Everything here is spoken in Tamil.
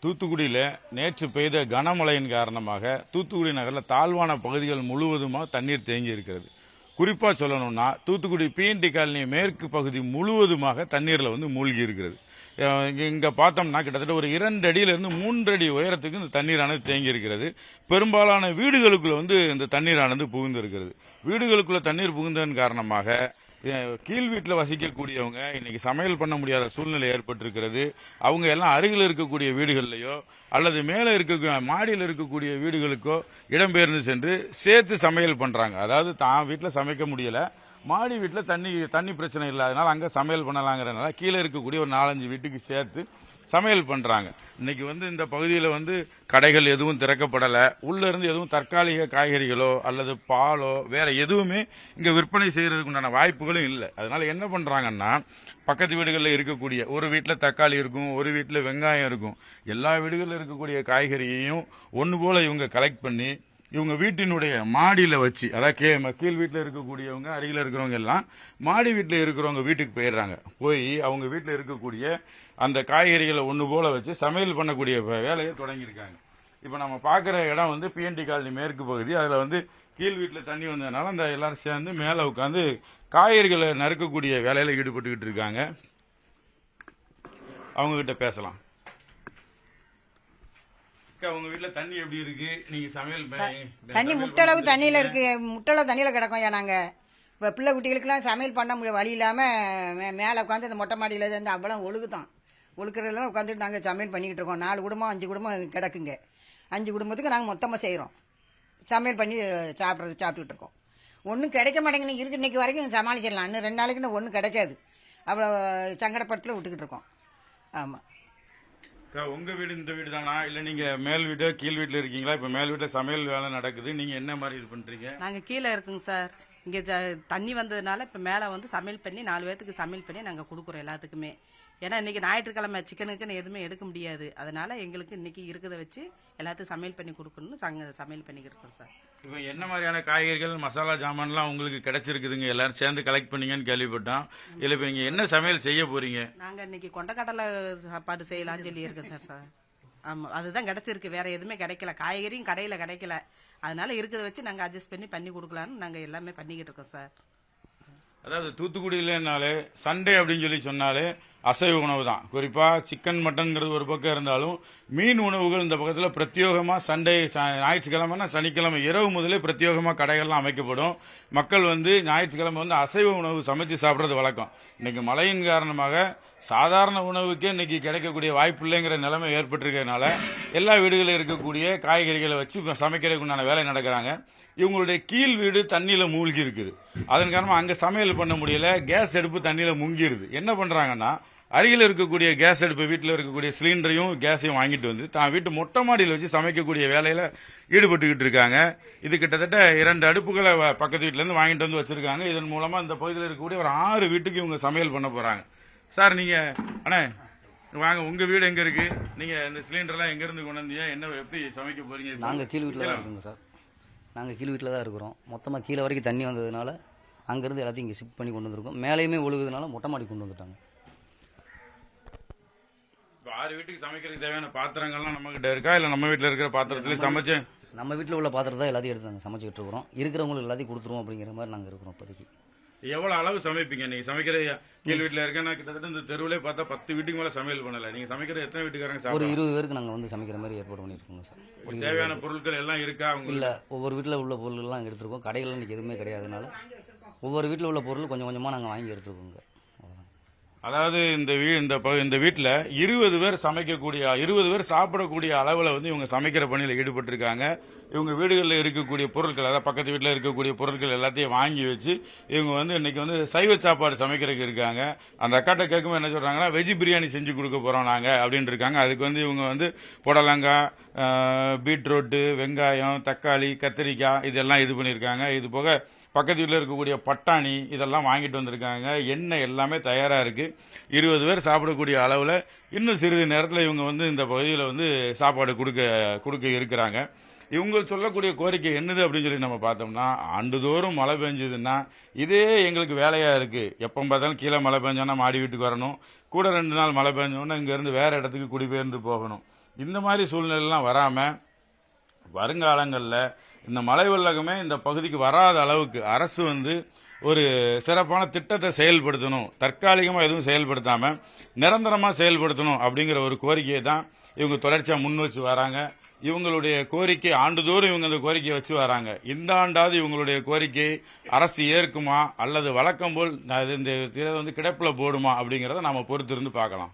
தூத்துக்குடியில் நேற்று பெய்த கனமழையின் காரணமாக தூத்துக்குடி நகரில் தாழ்வான பகுதிகள் முழுவதுமாக தண்ணீர் தேங்கி இருக்கிறது. குறிப்பாக சொல்லணும்னா தூத்துக்குடி பிஎன்டி காலனி மேற்கு பகுதி முழுவதுமாக தண்ணீரில் மூழ்கி இருக்கிறது. இங்கே பார்த்தோம்னா கிட்டத்தட்ட ஒரு 2 அடியிலிருந்து 3 அடி உயரத்துக்கு இந்த தண்ணீரானது தேங்கி இருக்கிறது. பெரும்பாலான வீடுகளுக்குள்ள இந்த தண்ணீரானது புகுந்து இருக்கிறது. வீடுகளுக்குள்ள தண்ணீர் புகுந்ததன் காரணமாக கீழ் வீட்டில் வசிக்கக்கூடியவங்க இன்னைக்கு சமையல் பண்ண முடியாத சூழ்நிலை ஏற்பட்டிருக்கிறது. அவங்க எல்லாம் அருகில் இருக்கக்கூடிய வீடுகள்லையோ அல்லது மேலே மாடியில் இருக்கக்கூடிய வீடுகளுக்கோ இடம்பெயர்ந்து சென்று சேர்த்து சமையல் பண்றாங்க. அதாவது தான் வீட்டில் சமைக்க முடியல, மாடி வீட்டில் தண்ணி பிரச்சனை இல்லாதனால அங்கே சமையல் பண்ணலாங்கிறதுனால கீழே இருக்கக்கூடிய ஒரு 4-5 வீட்டுக்கு சேர்த்து சமையல் பண்றாங்க. இன்னைக்கு இந்த பகுதியில் கடைகள் எதுவும் திறக்கப்படலை. உள்ள இருந்து எதுவும் தற்காலிக காய்கறிகளோ அல்லது பாலோ வேற எதுவுமே இங்க விற்பனை செய்யறதுக்கு உண்டான வாய்ப்புகளும் இல்லை. அதனால என்ன பண்றாங்கன்னா, பக்கத்து வீடுகளில் இருக்கக்கூடிய ஒரு வீட்டில் தக்காளி இருக்கும், ஒரு வீட்டில் வெங்காயம் இருக்கும், எல்லா வீடுகளில் இருக்கக்கூடிய காய்கறியையும் ஒன்று போல இவங்க கலெக்ட் பண்ணி இவங்க வீட்டினுடைய மாடியில் வச்சு, அதாவது கீழ் வீட்டில் இருக்கக்கூடியவங்க அருகில் இருக்கிறவங்க எல்லாம் மாடி வீட்டில் இருக்கிறவங்க வீட்டுக்கு போயிடுறாங்க. போய் அவங்க வீட்டில் இருக்கக்கூடிய அந்த காய்கறிகளை ஒன்று போல வச்சு சமையல் பண்ணக்கூடிய வேலையை தொடங்கியிருக்காங்க. இப்போ நம்ம பார்க்குற இடம் பிஎன்டி காலனி மேற்கு பகுதி. அதில் கீழ் வீட்டில் தண்ணி வந்ததுனால அந்த எல்லாரும் சேர்ந்து மேலே உட்காந்து காய்கறிகளை நறுக்கக்கூடிய வேலையில் ஈடுபட்டுக்கிட்டு இருக்காங்க. அவங்ககிட்ட பேசலாம். உங்க வீட்டுல தண்ணி எப்படி இருக்கு? நீங்க சமையல் தண்ணி முட்டளவு தண்ணியில இருக்கு. முட்டளவு தண்ணியில கிடக்கும். நாங்க இப்போ பிள்ளை குட்டிகளுக்கெல்லாம் சமையல் பண்ண வழி இல்லாமல் மேலே உட்காந்து இந்த மொட்டை மாடியில் அவ்வளோ ஒழுக்கிறதெல்லாம் உட்காந்துட்டு நாங்கள் சமையல் பண்ணிக்கிட்டு இருக்கோம். 4 குடும்பம் 5 குடும்பம் கிடக்குங்க. 5 குடும்பத்துக்கு நாங்கள் மொத்தமாக செய்கிறோம். சமையல் பண்ணி சாப்பிட்டுக்கிட்டு இருக்கோம். ஒன்றும் கிடைக்க மாட்டேங்குது. இருக்கு இன்னைக்கு வரைக்கும் சமாளிச்சிடலாம். இன்னும் 2 நாளைக்கு ஒன்றும் கிடைக்காது. அவ்வளோ சங்கடப்படத்தில் விட்டுக்கிட்டு இருக்கோம். ஆமாம். உங்க வீடு இந்த வீடு தானா, இல்ல நீங்க மேல் வீடு கீழ் வீட்டுல இருக்கீங்களா? இப்ப மேல் வீட்டுல சமையல் வேலை நடக்குது. நீங்க என்ன மாதிரி இது பண்றீங்க? நாங்க கீழே இருக்குங்க சார். இங்க தண்ணி வந்ததுனால இப்ப மேல சமையல் பண்ணி 4 பேத்துக்கு சமையல் பண்ணி நாங்க கொடுக்குறோம் எல்லாத்துக்குமே. ஏன்னா இன்னைக்கு ஞாயிற்றுக்கிழமை சிக்கனுக்குன்னு எதுவுமே எடுக்க முடியாது. அதனால எங்களுக்கு இன்னைக்கு இருக்கிறத வச்சு எல்லாத்துக்கும் சமையல் பண்ணி கொடுக்கணும்னு சமையல் பண்ணிக்கிட்டு இருக்கோம் சார். இப்போ என்ன மாதிரியான காய்கறிகள் மசாலா ஜாமான்லாம் உங்களுக்கு கிடைச்சிருக்குதுங்க? எல்லாரும் சேர்ந்து கலெக்ட் பண்ணீங்கன்னு கேள்விப்பட்டோம். இல்லை இப்போ நீங்க என்ன சமையல் செய்ய போறீங்க? நாங்க இன்னைக்கு கொண்டக்கடலை சாப்பாடு செய்யலாம்னு சொல்லி இருக்கோம் சார். ஆமா, அதுதான் கிடைச்சிருக்கு. வேற எதுவுமே கிடைக்கல. காய்கறியும் கடையில கிடைக்கல. அதனால இருக்கிறத வச்சு நாங்க அட்ஜஸ்ட் பண்ணி கொடுக்கலாம்னு நாங்க எல்லாமே பண்ணிக்கிட்டு இருக்கோம் சார். அதாவது தூத்துக்குடியிலனாலே சண்டே அப்படின்னு சொன்னாலே அசைவ உணவு தான். குறிப்பா சிக்கன் மட்டன்ங்கிறது ஒரு பக்கம் இருந்தாலும் மீன் உணவுகள் இந்த பக்கத்தில் பிரத்யேகமாக சண்டே ஞாயிற்றுக்கிழமைனா சனிக்கிழமை இரவு முதலே பிரத்யேகமாக கடைகள்லாம் அமைக்கப்படும். மக்கள் ஞாயிற்றுக்கிழமை அசைவ உணவு சமைச்சு சாப்பிட்றது வழக்கம். இன்னைக்கு மழையின் காரணமாக சாதாரண உணவுக்கே இன்னைக்கு கிடைக்கக்கூடிய வாய்ப்பு இல்லைங்கிற நிலைமை ஏற்பட்டிருக்கிறதுனால எல்லா வீடுகளில் இருக்கக்கூடிய காய்கறிகளை வச்சு சமைக்கிறதுக்கு உண்டான வேலை நடக்கிறாங்க. இவங்களுடைய கீழ் வீடு தண்ணியில மூழ்கி இருக்குது. அதன் காரணமா அங்க சமையல் பண்ண முடியல. கேஸ் அடுப்பு தண்ணியில முங்கிருது. என்ன பண்றாங்கன்னா, அருகில் இருக்கக்கூடிய கேஸ் அடுப்பு வீட்டில் இருக்கக்கூடிய சிலிண்டரையும் கேஸையும் வாங்கிட்டு தான் வீட்டு மொட்டை மாடியில் வச்சு சமைக்கக்கூடிய வேலையில ஈடுபட்டுக்கிட்டு இருக்காங்க. இது கிட்டத்தட்ட 2 அடுப்புகளை பக்கத்து வீட்டுல இருந்து வாங்கிட்டு வச்சிருக்காங்க. இதன் மூலமா இந்த பகுதியில் இருக்கக்கூடிய ஒரு 6 வீட்டுக்கு இவங்க சமையல் பண்ண போறாங்க. சார், நீங்க அண்ணே வாங்க, உங்க வீடு எங்க இருக்கு? நீங்க இந்த சிலிண்டர்லாம் எங்க இருந்து கொண்டு வந்தீங்க? என்ன எப்படி சமைக்க போறீங்க? நாங்க கீழ் வீட்டில் தான் இருக்கோங்க சார். நாங்கள் கீழ் வீட்டில் தான் இருக்கிறோம். மொத்தமாக கீழே வரைக்கும் தண்ணி வந்ததுனால அங்கேருந்து எல்லாத்தையும் இங்கே ஷிஃப்ட் பண்ணி கொண்டு வந்திருக்கோம். மேலேயுமே ஒழுகுதுனால மொட்டை மாடி கொண்டு வந்துட்டாங்க. இப்போ 6 வீட்டுக்கு சமைக்கிறதுக்கு தேவையான பாத்திரங்கள்லாம் நம்ம கிட்ட இருக்கா, இல்லை நம்ம வீட்டில் இருக்கிற பாத்திரத்துலேயே சமைச்சு? நம்ம வீட்டில் உள்ள பாத்திரத்தை எல்லாத்தையும் எடுத்து நாங்கள் சமைச்சிக்கிட்டு இருக்கிறோம். இருக்கிறவங்களுக்கு எல்லாத்தையும் கொடுத்துருவோம் அப்படிங்கிற மாதிரி நாங்கள் இருக்கிறோம் இப்போதைக்கு. எவ்வளோ அளவு சமைப்பீங்க நீங்க? சமைக்கிற கீழ் வீட்டில் இருக்கேன்னா கிட்டத்தட்ட இந்த தெருவிலே பார்த்தா 10 வீட்டுக்கு மேலே சமையல் பண்ணல. நீங்க சமைக்கிற எத்தனை வீட்டுக்காரங்க? ஒரு 20 பேருக்கு நாங்கள் சமைக்கிற மாதிரி ஏற்பாடு பண்ணியிருக்கோங்க சார். தேவையான பொருட்கள் எல்லாம் இருக்கா? இல்லை, ஒவ்வொரு வீட்டில் உள்ள பொருள்லாம் எடுத்துருக்கோம். கடைகள் இன்னைக்கு எதுவுமே கிடையாதுனால ஒவ்வொரு வீட்டில் உள்ள பொருள் கொஞ்சம் கொஞ்சமாக நாங்கள் வாங்கி எடுத்துருக்கோங்க. அதாவது இந்த வீட்டில் 20 பேர் சமைக்கக்கூடிய 20 பேர் சாப்பிடக்கூடிய அளவில் இவங்க சமைக்கிற பணியில் ஈடுபட்டிருக்காங்க. இவங்க வீடுகளில் இருக்கக்கூடிய பொருட்கள், அதாவது பக்கத்து வீட்டில் இருக்கக்கூடிய பொருட்கள் எல்லாத்தையும் வாங்கி வச்சு இவங்க இன்னைக்கு சைவ சாப்பாடு சமைக்கிறதுக்கு இருக்காங்க. அந்த அக்காட்ட கேட்கும்போது என்ன சொல்றாங்கன்னா, வெஜ் பிரியாணி செஞ்சு கொடுக்க போறோம் நாங்க அப்படின்னு இருக்காங்க. அதுக்கு இவங்க புடலங்காய், பீட்ரூட்டு, வெங்காயம், தக்காளி, கத்திரிக்காய் இதெல்லாம் இது பண்ணியிருக்காங்க. இது போக பக்கத்து வீட்டில் இருக்கக்கூடிய பட்டாணி இதெல்லாம் வாங்கிட்டு வந்திருக்காங்க. எண்ணெய் எல்லாமே தயாராக இருக்கு. 20 பேர் சாப்பிடக்கூடிய அளவில் இன்னும் சிறிது நேரத்தில் இவங்க இந்த பகுதியில் சாப்பாடு கொடுக்க இருக்கிறாங்க. இவங்க சொல்லக்கூடிய கோரிக்கை என்னது அப்படின்னு சொல்லி நம்ம பார்த்தோம்னா, ஆண்டுதோறும் மழை பெஞ்சதுன்னா இதே எங்களுக்கு வேலையா இருக்கு. எப்போ பார்த்தாலும் கீழே மழை பெஞ்சோன்னா மாடி வீட்டுக்கு வரணும், கூட 2 நாள் மழை பெஞ்சோன்னா இங்க இருந்து வேற இடத்துக்கு குடிபெயர்ந்து போகணும். இந்த மாதிரி சூழ்நிலைலாம் வராமல் வருங்காலங்களில் இந்த மழை வெள்ளமே இந்த பகுதிக்கு வராத அளவுக்கு அரசு ஒரு சிறப்பான திட்டத்தை செயல்படுத்தணும், தற்காலிகமாக எதுவும் செயல்படுத்தாம நிரந்தரமாக செயல்படுத்தணும் அப்படிங்கிற ஒரு கோரிக்கையை தான் இவங்க தொடர்ச்சியாக முன் வச்சு வராங்க. இவங்களுடைய கோரிக்கை ஆண்டுதோறும் இவங்க இந்த கோரிக்கையை வச்சு வராங்க. இந்த ஆண்டாவது இவங்களுடைய கோரிக்கை அரசு ஏற்குமா அல்லது வழக்கம் போல் இந்த கிடப்பில் போடுமா அப்படிங்கிறத நாம பொறுத்திருந்து பார்க்கலாம்.